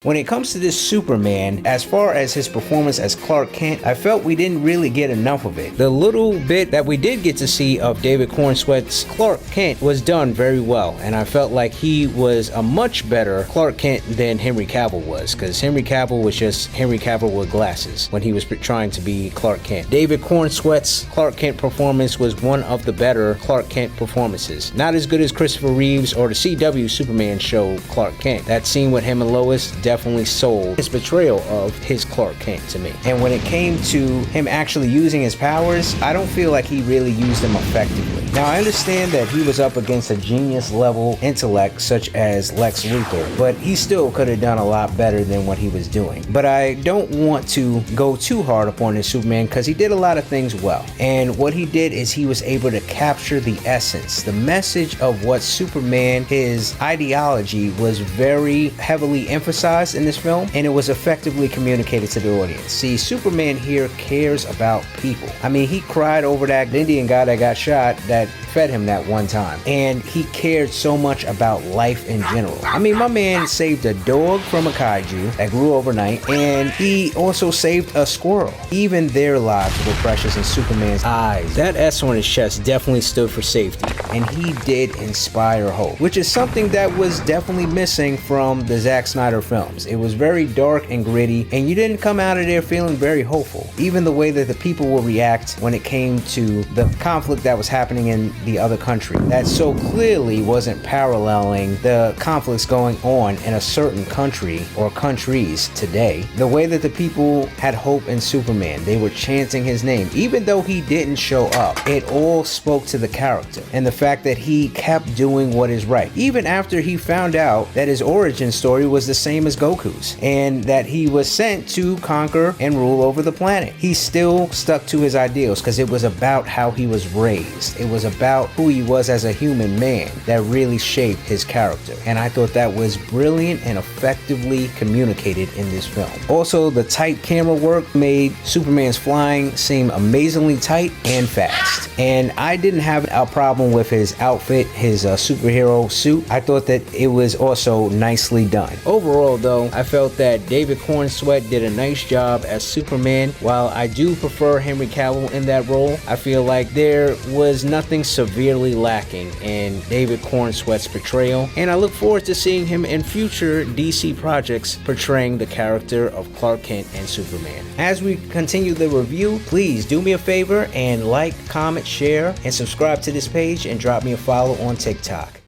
When it comes to this Superman, as far as his performance as Clark Kent, I felt we didn't really get enough of it. The little bit that we did get to see of David Corenswet's Clark Kent was done very well, and I felt like he was a much better Clark Kent than Henry Cavill was, because Henry Cavill was just Henry Cavill with glasses when he was trying to be Clark Kent. David Corenswet's Clark Kent performance was one of the better Clark Kent performances. Not as good as Christopher Reeves or the CW Superman show Clark Kent. That scene with him and Lois definitely sold his portrayal of his Clark Kent to me. And when it came to him actually using his powers, I don't feel like he really used them effectively. Now, I understand that he was up against a genius level intellect such as Lex Luthor, but he still could have done a lot better than what he was doing. But I don't want to go too hard upon this Superman because he did a lot of things well. And what he did is he was able to capture the essence, the message of what Superman, his ideology, was very heavily emphasized in this film, and it was effectively communicated to the audience. See, Superman here cares about people. I mean, he cried over that Indian guy that got shot that fed him that one time, and he cared so much about life in general. I mean, my man saved a dog from a kaiju that grew overnight, and he also saved a squirrel. Even their lives were precious in Superman's eyes. That S on his chest definitely stood for safety, and he did inspire hope, which is something that was definitely missing from the Zack Snyder films. It was very dark and gritty, and you didn't come out of there feeling very hopeful. Even the way that the people will react when it came to the conflict that was happening in the other country, that so clearly wasn't paralleling the conflicts going on in a certain country or countries today. The way that the people had hope in Superman, they were chanting his name, even though he didn't show up. It all spoke to the character and the fact that he kept doing what is right, even after he found out that his origin story was the same as Goku's, and that he was sent to conquer and rule over the planet. He still stuck to his ideals because it was about how he was raised. It was about who he was as a human man that really shaped his character, and I thought that was brilliant and effectively communicated in this film. Also, the tight camera work made Superman's flying seem amazingly tight and fast, and I didn't have a problem with his outfit, his superhero suit. I thought that it was also nicely done. Overall though, I felt that David Corenswet did a nice job as Superman. While I do prefer Henry Cavill in that role, I feel like there was nothing severely lacking in David Corenswet's portrayal, and I look forward to seeing him in future DC projects portraying the character of Clark Kent and Superman. As we continue the review, please do me a favor and like, comment, share, and subscribe to this page, and drop me a follow on TikTok.